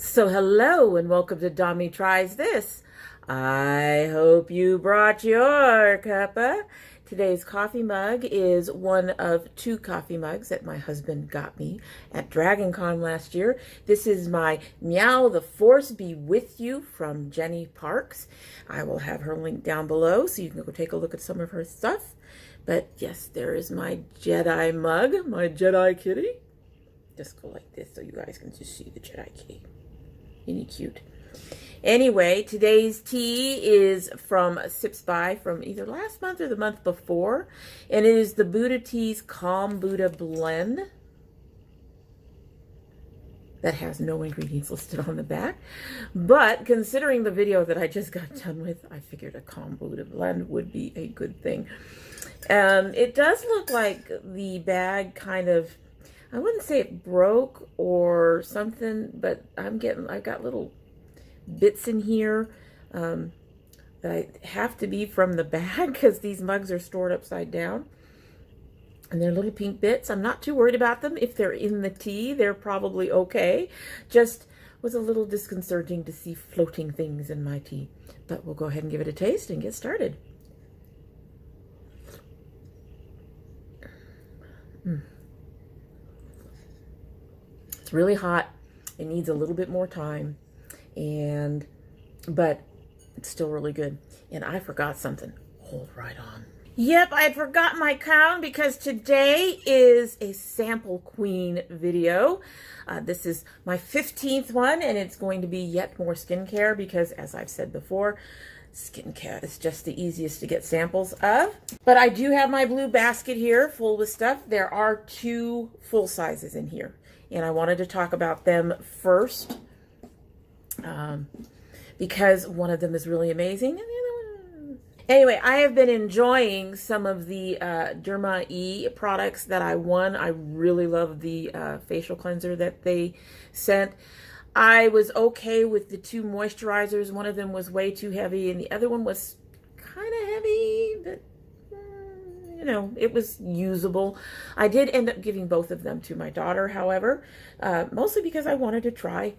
So hello and welcome to Dommy Tries This. I hope you brought your cuppa. Today's coffee mug is one of two coffee mugs that my husband got me at DragonCon last year. This is my Meow the Force Be With You from Jenny Parks. I will have her link down below so you can go take a look at some of her stuff. But yes, there is my Jedi mug, my Jedi kitty. Just go like this so you guys can just see the Jedi kitty. Isn't he cute? Anyway, today's tea is from Sips By from either last month or the month before. And it is the Buddha Tea's Calm Buddha Blend. That has no ingredients listed on the back. But considering the video that I just got done with, I figured a Calm Buddha Blend would be a good thing. It does look like the bag kind of, I wouldn't say it broke or something, but I've got little bits in here that have to be from the bag because these mugs are stored upside down. And they're little pink bits. I'm not too worried about them. If they're in the tea, they're probably okay. Just was a little disconcerting to see floating things in my tea. But we'll go ahead and give it a taste and get started. It's really hot. It needs a little bit more time, but it's still really good. And I forgot something. Hold right on. Yep, I had forgotten my crown because today is a sample queen video. This is my 15th one, and it's going to be yet more skincare because, as I've said before, skincare is just the easiest to get samples of. But I do have my blue basket here full with stuff. There are two full sizes in here, and I wanted to talk about them first because one of them is really amazing. Anyway, I have been enjoying some of the Derma E products that I won. I really love the facial cleanser that they sent. I was okay with the two moisturizers. One of them was way too heavy, and the other one was kind of heavy, but you know, it was usable. I did end up giving both of them to my daughter, however, mostly because I wanted to try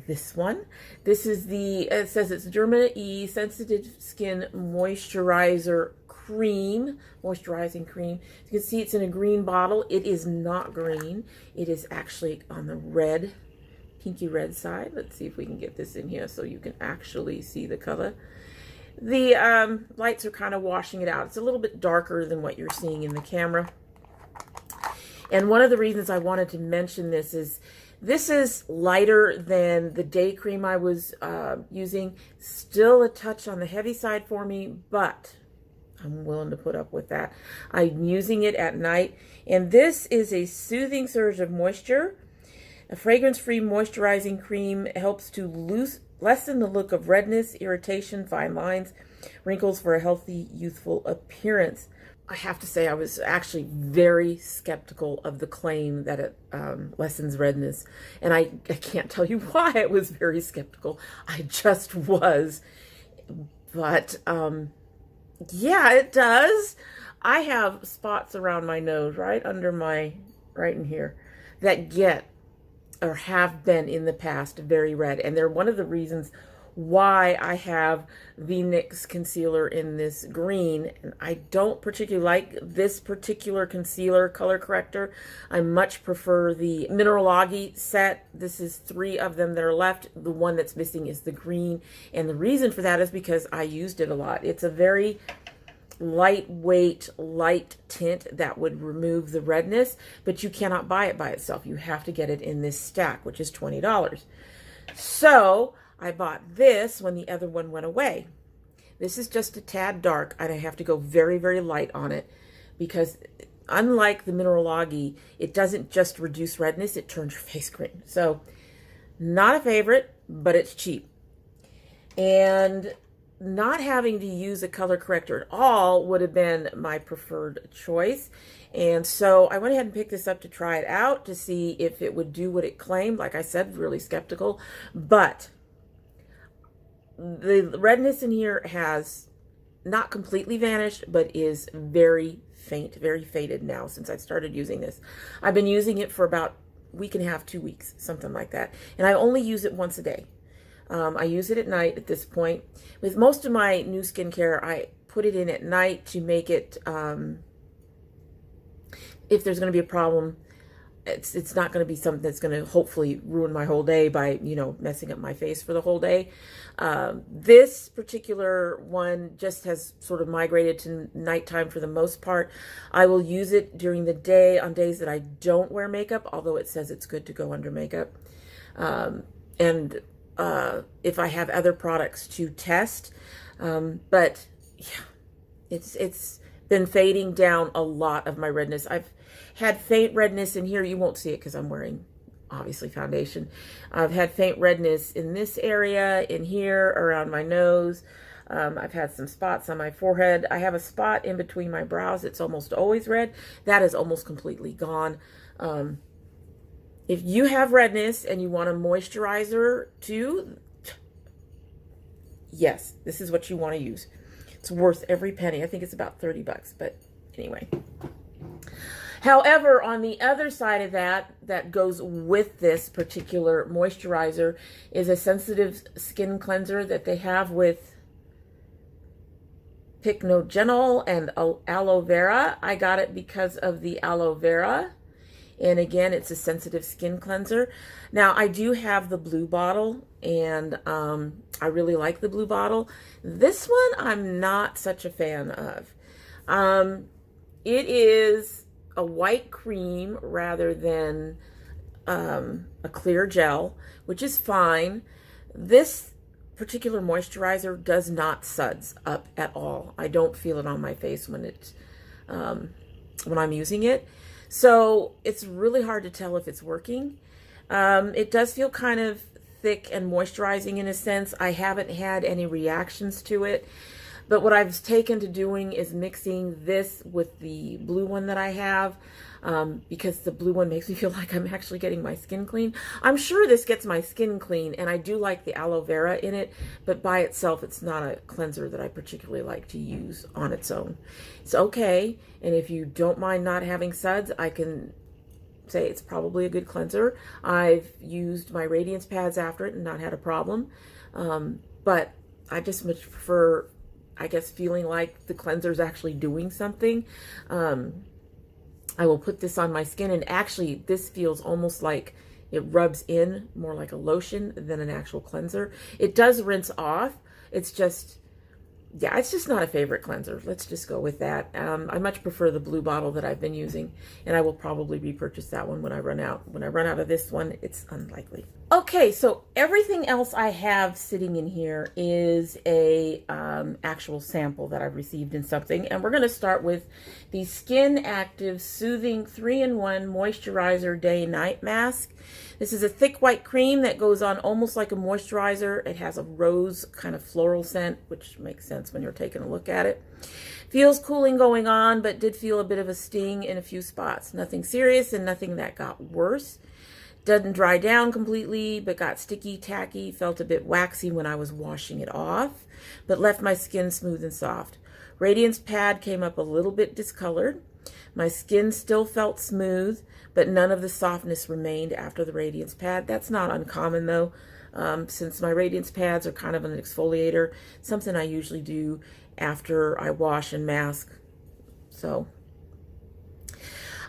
this one. This is it says it's Derma E Sensitive Skin Moisturizer Cream, moisturizing cream. You can see it's in a green bottle. It is not green. It is actually on the red, pinky red side. Let's see if we can get this in here so you can actually see the color. The lights are kind of washing it out. It's a little bit darker than what you're seeing in the camera. And one of the reasons I wanted to mention this is lighter than the day cream I was using. Still a touch on the heavy side for me, but I'm willing to put up with that. I'm using it at night, and this is a soothing surge of moisture. A fragrance-free moisturizing cream helps to lessen the look of redness, irritation, fine lines, wrinkles for a healthy, youthful appearance. I have to say I was actually very skeptical of the claim that it lessens redness. And I can't tell you why I was very skeptical. I just was. But yeah, it does. I have spots around my nose, right in here, that get or have been in the past very red. And they're one of the reasons why I have the NYX concealer in this green. And I don't particularly like this particular concealer color corrector. I much prefer the Mineralogie set. This is 3 of them that are left. The one that's missing is the green. And the reason for that is because I used it a lot. It's a very lightweight, light tint that would remove the redness, but you cannot buy it by itself. You have to get it in this stack, which is $20. So I bought this when the other one went away. This is just a tad dark, and I have to go very, very light on it because unlike the Mineralogie, it doesn't just reduce redness, it turns your face green. So not a favorite, but it's cheap. And not having to use a color corrector at all would have been my preferred choice. And so I went ahead and picked this up to try it out to see if it would do what it claimed. Like I said, really skeptical, but the redness in here has not completely vanished, but is very faint, very faded now since I started using this. I've been using it for about week and a half, 2 weeks, something like that. And I only use it once a day. I use it at night at this point. With most of my new skincare, I put it in at night to make it, if there's going to be a problem, it's not going to be something that's going to hopefully ruin my whole day by, you know, messing up my face for the whole day. This particular one just has sort of migrated to nighttime for the most part. I will use it during the day on days that I don't wear makeup, although it says it's good to go under makeup. And if I have other products to test. But yeah, it's been fading down a lot of my redness. I've had faint redness in here. You won't see it because I'm wearing, obviously, foundation. I've had faint redness in this area, in here, around my nose. I've had some spots on my forehead. I have a spot in between my brows. It's almost always red. That is almost completely gone. If you have redness and you want a moisturizer too, yes, this is what you want to use. It's worth every penny. I think it's about 30 bucks, but anyway. However, on the other side of that goes with this particular moisturizer is a sensitive skin cleanser that they have with Pycnogenol and aloe vera. I got it because of the aloe vera. And again, it's a sensitive skin cleanser. Now, I do have the blue bottle, and I really like the blue bottle. This one, I'm not such a fan of. It is a white cream rather than a clear gel, which is fine. This particular moisturizer does not suds up at all. I don't feel it on my face when I'm using it. So it's really hard to tell if it's working. It does feel kind of thick and moisturizing in a sense. I haven't had any reactions to it. But what I've taken to doing is mixing this with the blue one that I have, because the blue one makes me feel like I'm actually getting my skin clean. I'm sure this gets my skin clean, and I do like the aloe vera in it, but by itself, it's not a cleanser that I particularly like to use on its own. It's okay, and if you don't mind not having suds, I can say it's probably a good cleanser. I've used my radiance pads after it and not had a problem, but I just much prefer, I guess, feeling like the cleanser is actually doing something. I will put this on my skin, and actually this feels almost like it rubs in more like a lotion than an actual cleanser. It does rinse off. It's just, yeah, it's just not a favorite cleanser. Let's just go with that. I much prefer the blue bottle that I've been using, and I will probably repurchase that one when I run out. When I run out of this one, it's unlikely. Okay, so everything else I have sitting in here is a actual sample that I've received in something, and we're going to start with the Skin Active Soothing 3-in-1 Moisturizer Day-Night Mask. This is a thick white cream that goes on almost like a moisturizer. It has a rose kind of floral scent, which makes sense when you're taking a look at it. Feels cooling going on, but did feel a bit of a sting in a few spots. Nothing serious and nothing that got worse. Doesn't dry down completely, but got sticky, tacky, felt a bit waxy when I was washing it off, but left my skin smooth and soft. Radiance pad came up a little bit discolored. My skin still felt smooth, but none of the softness remained after the radiance pad. That's not uncommon though, since my radiance pads are kind of an exfoliator, something I usually do after I wash and mask. So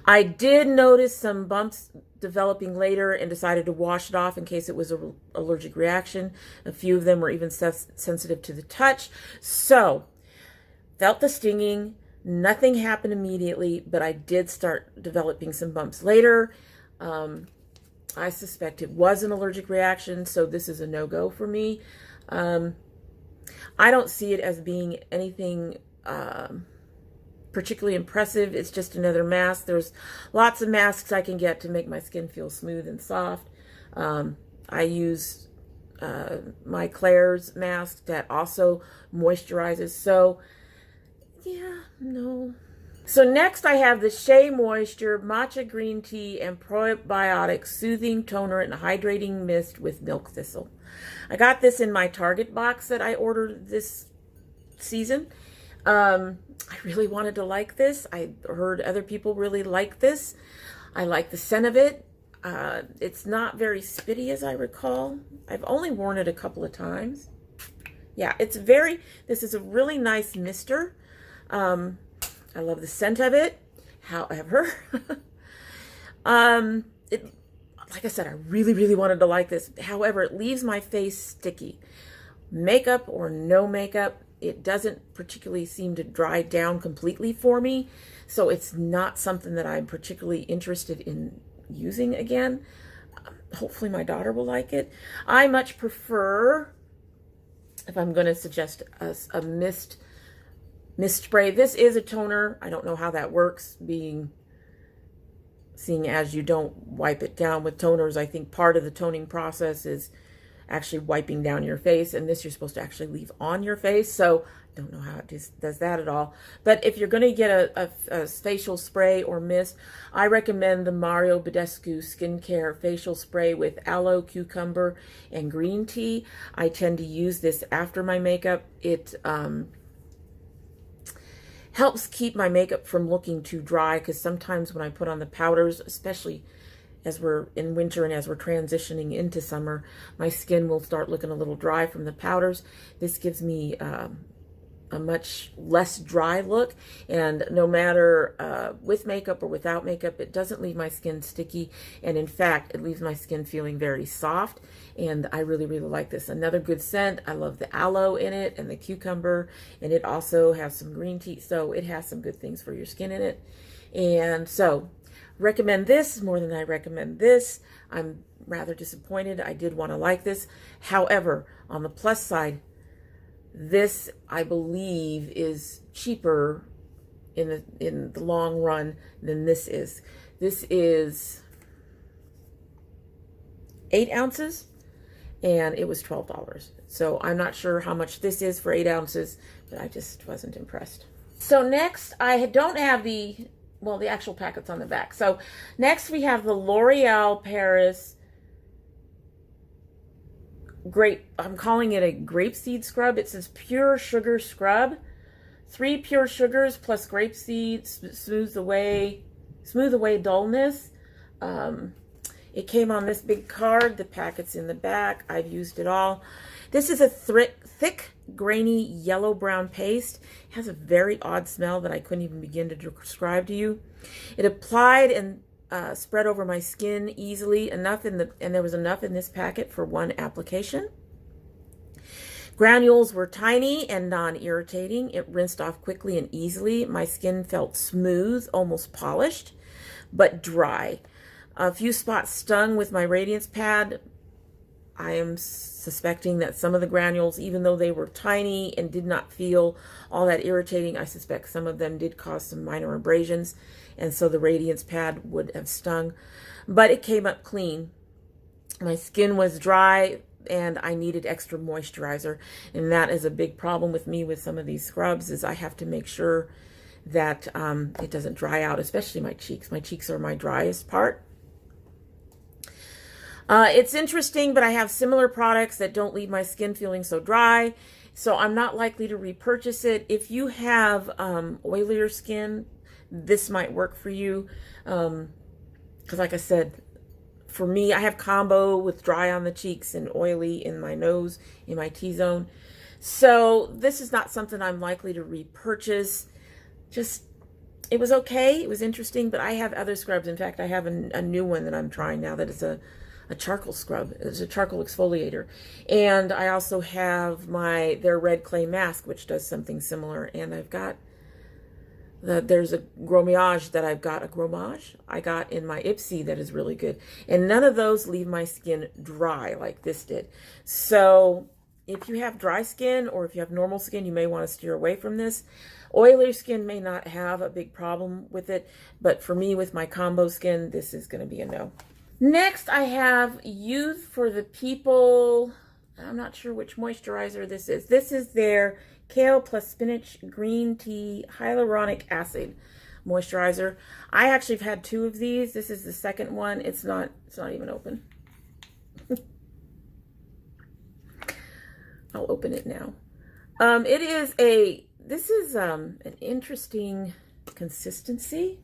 I did notice some bumps developing later and decided to wash it off in case it was an allergic reaction. A few of them were even sensitive to the touch. So, felt the stinging. Nothing happened immediately, but I did start developing some bumps later. I suspect it was an allergic reaction, so this is a no-go for me. I don't see it as being anything particularly impressive. It's just another mask. There's lots of masks I can get to make my skin feel smooth and soft. I use my Claire's mask that also moisturizes. So yeah, no. So next I have the Shea Moisture Matcha Green Tea and Probiotic Soothing Toner and Hydrating Mist with Milk Thistle. I got this in my Target box that I ordered this season. I really wanted to like this. I heard other people really like this. I like the scent of it. It's not very spitty as I recall. I've only worn it a couple of times. Yeah, this is a really nice mister. I love the scent of it. However, like I said, I really, really wanted to like this. However, it leaves my face sticky. Makeup or no makeup, it doesn't particularly seem to dry down completely for me. So it's not something that I'm particularly interested in using again. Hopefully my daughter will like it. I much prefer, if I'm going to suggest a mist spray, this is a toner. I don't know how that works, seeing as you don't wipe it down with toners. I think part of the toning process is actually wiping down your face, and this you're supposed to actually leave on your face. So I don't know how it does that at all. But if you're going to get a facial spray or mist, I recommend the Badescu skincare facial spray with aloe, cucumber, and green tea. I tend to use this after my makeup. It helps keep my makeup from looking too dry, because sometimes when I put on the powders, especially as we're in winter and as we're transitioning into summer, my skin will start looking a little dry from the powders. This gives me a much less dry look, and no matter with makeup or without makeup, it doesn't leave my skin sticky, and in fact, it leaves my skin feeling very soft, and I really, really like this. Another good scent, I love the aloe in it and the cucumber, and it also has some green tea, so it has some good things for your skin in it. And so recommend this more than I recommend this. I'm rather disappointed. I did want to like this. However, on the plus side, this, I believe, is cheaper in the long run than this is. This is 8 ounces, and it was $12. So I'm not sure how much this is for 8 ounces, but I just wasn't impressed. So next, I don't have the actual packet's on the back. So next we have the L'Oreal Paris I'm calling it a grapeseed scrub. It says pure sugar scrub. 3 pure sugars plus grapeseed smooth away dullness. It came on this big card. The packet's in the back. I've used it all. This is a thick, grainy yellow-brown paste. It has a very odd smell that I couldn't even begin to describe to you. It applied and spread over my skin easily, and there was enough in this packet for 1 application. Granules were tiny and non-irritating. It rinsed off quickly and easily. My skin felt smooth, almost polished, but dry. A few spots stung with my radiance pad. I am suspecting that some of the granules, even though they were tiny and did not feel all that irritating, I suspect some of them did cause some minor abrasions, and so the radiance pad would have stung. But it came up clean. My skin was dry, and I needed extra moisturizer, and that is a big problem with me with some of these scrubs, is I have to make sure that it doesn't dry out, especially my cheeks. My cheeks are my driest part. It's interesting, but I have similar products that don't leave my skin feeling so dry, so I'm not likely to repurchase it. If you have oilier skin, this might work for you, because like I said, for me, I have combo with dry on the cheeks and oily in my nose, in my T-zone, so this is not something I'm likely to repurchase. It was okay, it was interesting, but I have other scrubs. In fact, I have a new one that I'm trying now that is a charcoal scrub. It's a charcoal exfoliator. And I also have their red clay mask, which does something similar. And I've got, there's a gromage that I got in my Ipsy that is really good. And none of those leave my skin dry like this did. So if you have dry skin or if you have normal skin, you may want to steer away from this. Oily skin may not have a big problem with it, but for me, with my combo skin, this is going to be a no. Next, I have Youth for the People. I'm not sure which moisturizer this is. This is their Kale plus Spinach Green Tea Hyaluronic Acid moisturizer. I actually have had 2 of these. This is the second one. It's not even open. I'll open it now. This is an interesting consistency.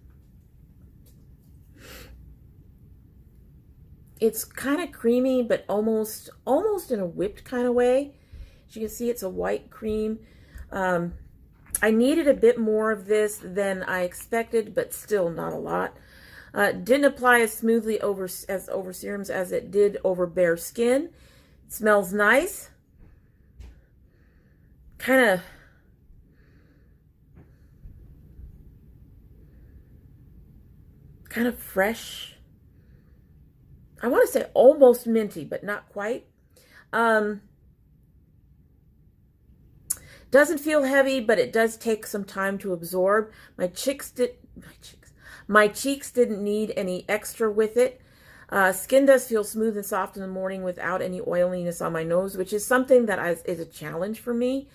It's kind of creamy, but almost in a whipped kind of way. As you can see, it's a white cream. I needed a bit more of this than I expected, but still not a lot. Didn't apply as smoothly over serums as it did over bare skin. It smells nice. Kind of fresh. I want to say almost minty, but not quite. Doesn't feel heavy, but it does take some time to absorb. My cheeks didn't need any extra with it. Skin does feel smooth and soft in the morning without any oiliness on my nose, which is something that is a challenge for me.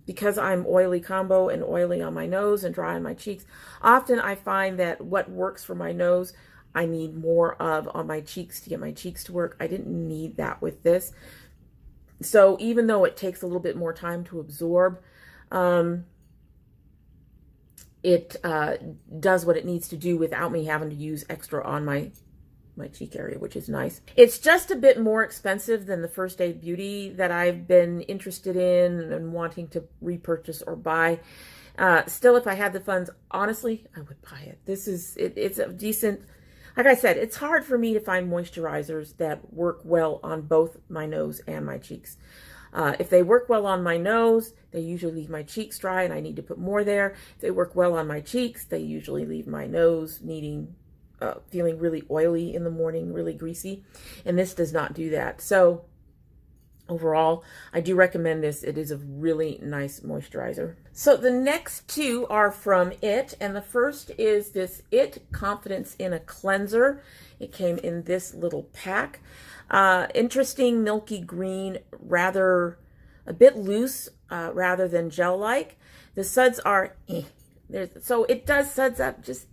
Because I'm oily combo and oily on my nose and dry on my cheeks. Often I find that what works for my nose, I need more of on my cheeks to get my cheeks to work. I didn't need that with this. So even though it takes a little bit more time to absorb, it does what it needs to do without me having to use extra on my cheek area, which is nice. It's just a bit more expensive than the First Aid Beauty that I've been interested in and wanting to repurchase or buy. Still, if I had the funds, honestly, I would buy it. It's a decent, like I said, it's hard for me to find moisturizers that work well on both my nose and my cheeks. If they work well on my nose, they usually leave my cheeks dry and I need to put more there. If they work well on my cheeks, they usually leave my nose feeling really oily in the morning, really greasy. And this does not do that. So overall, I do recommend this. It is a really nice moisturizer. So the next two are from IT. And the first is this IT Confidence in a Cleanser. It came in this little pack. Interesting milky green, rather a bit loose rather than gel-like. The suds are, so it does suds up just,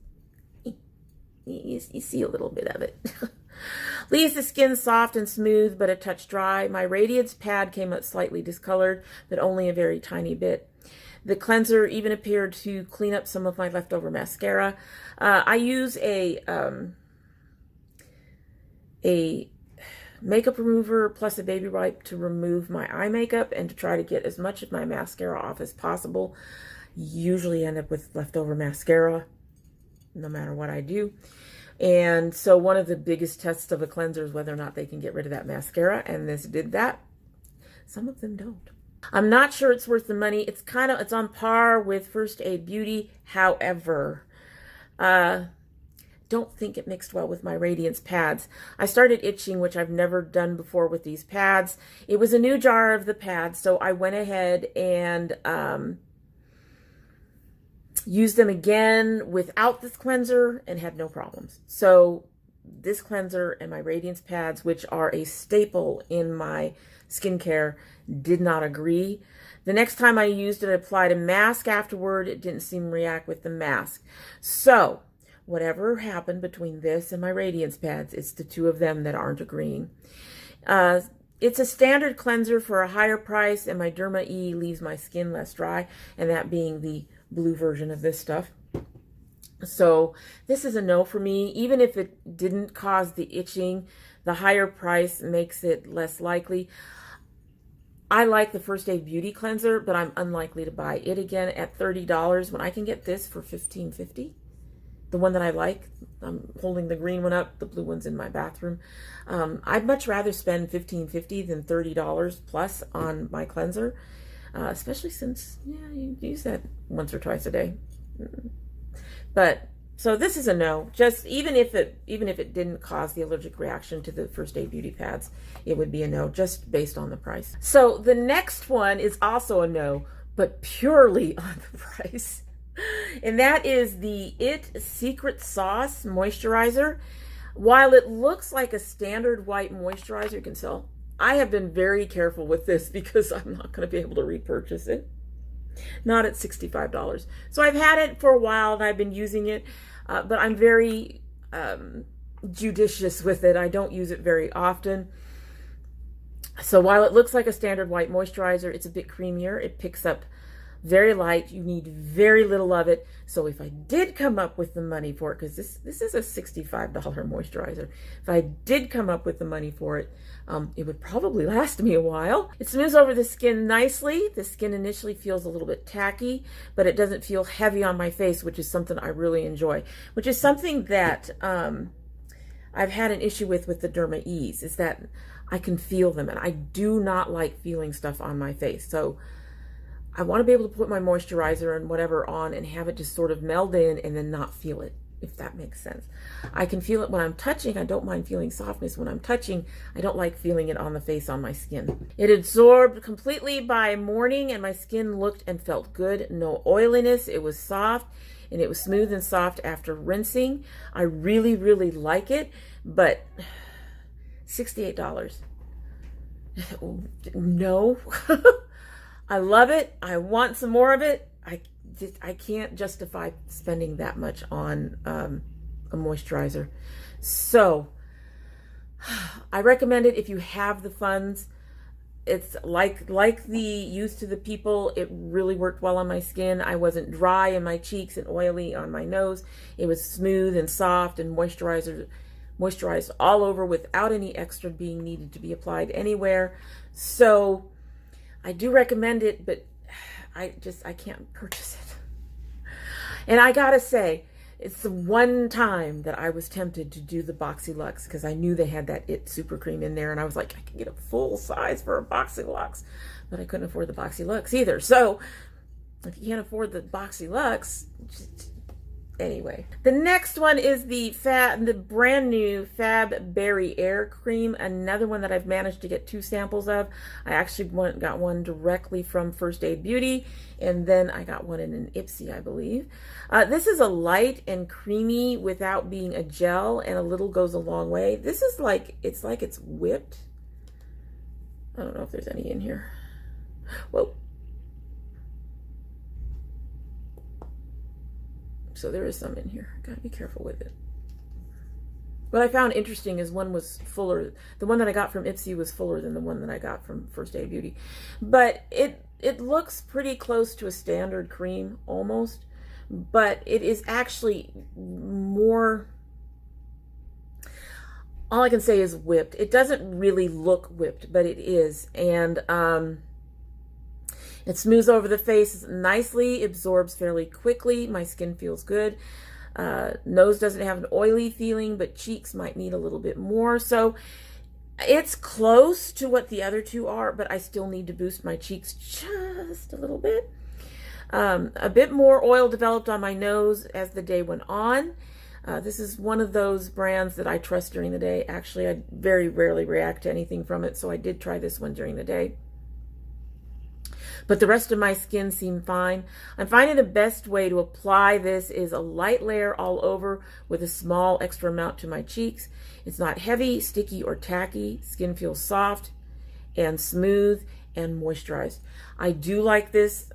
you see a little bit of it. Leaves the skin soft and smooth, but a touch dry. My Radiance pad came out slightly discolored, but only a very tiny bit. The cleanser even appeared to clean up some of my leftover mascara. I use a makeup remover plus a baby wipe to remove my eye makeup and to try to get as much of my mascara off as possible. Usually end up with leftover mascara, no matter what I do. And so one of the biggest tests of a cleanser is whether or not they can get rid of that mascara, and this did that. Some of them don't. I'm not sure it's worth the money. It's on par with First Aid Beauty. However, don't think it mixed well with my Radiance pads. I started itching, which I've never done before with these pads. It was a new jar of the pads, so I went ahead and used them again without this cleanser and had no problems. So this cleanser and my Radiance pads, which are a staple in my skincare, did not agree. The next time I used it, I applied a mask afterward. It didn't seem to react with the mask. So whatever happened between this and my Radiance pads, it's the two of them that aren't agreeing. It's a standard cleanser for a higher price, and my Derma E leaves my skin less dry, and that being the blue version of this stuff. So this is a no for me. Even if it didn't cause the itching, the higher price makes it less likely. I like the First Aid Beauty cleanser, but I'm unlikely to buy it again at $30 when I can get this for $15.50. The one that I like, I'm holding the green one up, the blue one's in my bathroom. I'd much rather spend $15.50 than $30 plus on my cleanser. Especially since, you use that once or twice a day. But so this is a no. Just even if it didn't cause the allergic reaction to the First Aid Beauty pads, it would be a no, just based on the price. So the next one is also a no, but purely on the price. And that is the IT Secret Sauce Moisturizer. While it looks like a standard white moisturizer, you can tell, I have been very careful with this because I'm not going to be able to repurchase it. Not at $65. So I've had it for a while and I've been using it, but I'm very judicious with it. I don't use it very often. So while it looks like a standard white moisturizer, it's a bit creamier. It picks up very light. You need very little of it. So if I did come up with the money for it, because this is a $65 moisturizer, if I did come up with the money for it, it would probably last me a while. It smooths over the skin nicely. The skin initially feels a little bit tacky, but it doesn't feel heavy on my face, which is something I really enjoy, which is something that I've had an issue with the Derma E's, is that I can feel them, and I do not like feeling stuff on my face. So I want to be able to put my moisturizer and whatever on and have it just sort of meld in and then not feel it, if that makes sense. I can feel it when I'm touching. I don't mind feeling softness when I'm touching. I don't like feeling it on the face, on my skin. It absorbed completely by morning, and my skin looked and felt good. No oiliness. It was soft, and it was smooth and soft after rinsing. I really, really like it, but $68. No. I love it. I want some more of it. I can't justify spending that much on a moisturizer. So I recommend it if you have the funds. It's like the Youth to the People. It really worked well on my skin. I wasn't dry in my cheeks and oily on my nose. It was smooth and soft and moisturized all over without any extra being needed to be applied anywhere. So I do recommend it, but I can't purchase it. And I gotta say, it's the one time that I was tempted to do the Boxy Luxe, because I knew they had that It Super Cream in there, and I was like, I can get a full size for a Boxy Luxe, but I couldn't afford the Boxy Luxe either. So if you can't afford the Boxy Luxe, anyway. The next one is the brand new Fab Berry Air Cream, another one that I've managed to get 2 samples of. I actually got one directly from First Aid Beauty, and then I got one in an Ipsy, I believe. This is a light and creamy without being a gel, and a little goes a long way. This is like it's whipped. I don't know if there's any in here. Whoa. So there is some in here. Gotta be careful with it. What I found interesting is one was fuller. The one that I got from Ipsy was fuller than the one that I got from First Aid Beauty. But it looks pretty close to a standard cream, almost. But it is actually more... All I can say is whipped. It doesn't really look whipped, but it is. And it smooths over the face nicely, absorbs fairly quickly. My skin feels good. Nose doesn't have an oily feeling, but cheeks might need a little bit more. So it's close to what the other two are, but I still need to boost my cheeks just a little bit. A bit more oil developed on my nose as the day went on. This is one of those brands that I trust during the day. Actually, I very rarely react to anything from it, so I did try this one during the day. But the rest of my skin seemed fine. I'm finding the best way to apply this is a light layer all over with a small extra amount to my cheeks. It's not heavy, sticky, or tacky. Skin feels soft and smooth and moisturized. I do like this.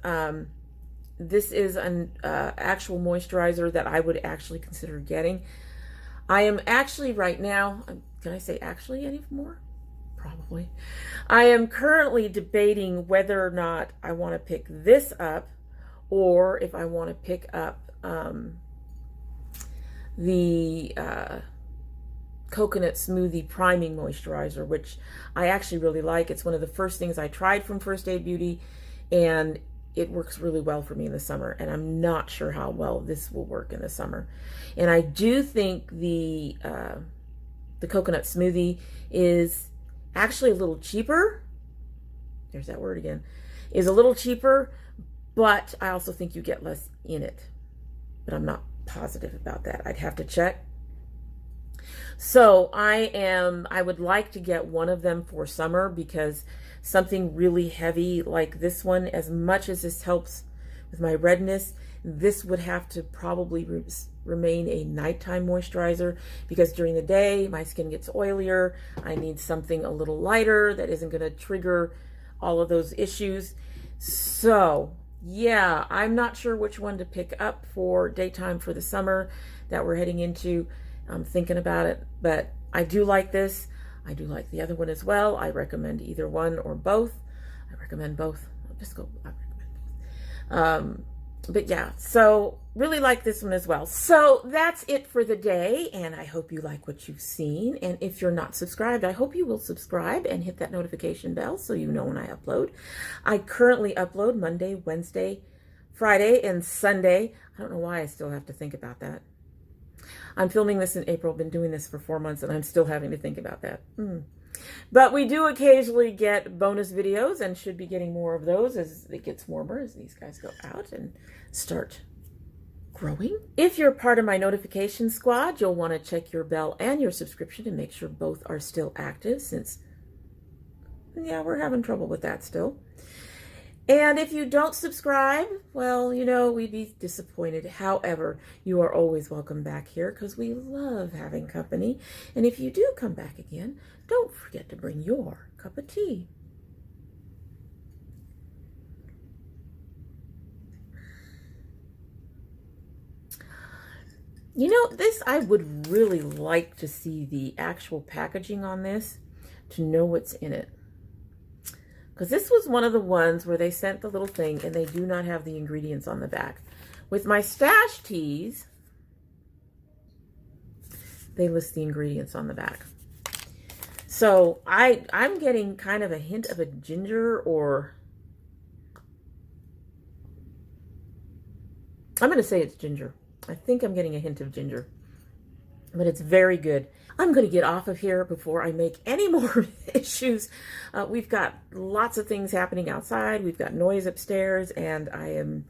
This is an actual moisturizer that I would actually consider getting. I am actually right now, can I say actually anymore? Probably. I am currently debating whether or not I want to pick this up, or if I want to pick up the Coconut Smoothie Priming Moisturizer, which I actually really like. It's one of the first things I tried from First Aid Beauty, and it works really well for me in the summer, and I'm not sure how well this will work in the summer. And I do think the Coconut Smoothie is actually a little cheaper. There's that word again. Is a little cheaper, but I also think you get less in it. But I'm not positive about that. I'd have to check. So I would like to get one of them for summer, because something really heavy like this one, as much as this helps with my redness, this would have to probably remain a nighttime moisturizer, because during the day my skin gets oilier. I need something a little lighter that isn't going to trigger all of those issues. So yeah, I'm not sure which one to pick up for daytime for the summer that we're heading into. I'm thinking about it, but I do like this. I do like the other one as well. I recommend either one or both. I recommend both. I recommend But yeah, so really like this one as well. So that's it for the day, and I hope you like what you've seen. And if you're not subscribed, I hope you will subscribe and hit that notification bell so you know when I upload. I currently upload Monday, Wednesday, Friday, and Sunday. I don't know why I still have to think about that. I'm filming this in April, been doing this for 4 months, and I'm still having to think about that. But we do occasionally get bonus videos and should be getting more of those as it gets warmer, as these guys go out and start growing. If you're part of my notification squad, you'll want to check your bell and your subscription to make sure both are still active, since, yeah, we're having trouble with that still. And if you don't subscribe, well, you know, we'd be disappointed. However, you are always welcome back here because we love having company. And if you do come back again, don't forget to bring your cup of tea. You know, this, I would really like to see the actual packaging on this to know what's in it. Because this was one of the ones where they sent the little thing and they do not have the ingredients on the back. With my stash teas, they list the ingredients on the back. So I'm getting kind of a hint of a ginger, or I'm going to say it's ginger. I think I'm getting a hint of ginger, but it's very good. I'm going to get off of here before I make any more issues. We've got lots of things happening outside. We've got noise upstairs, and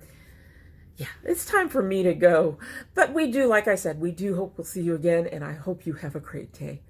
yeah, it's time for me to go. But we do, like I said, we do hope we'll see you again, and I hope you have a great day.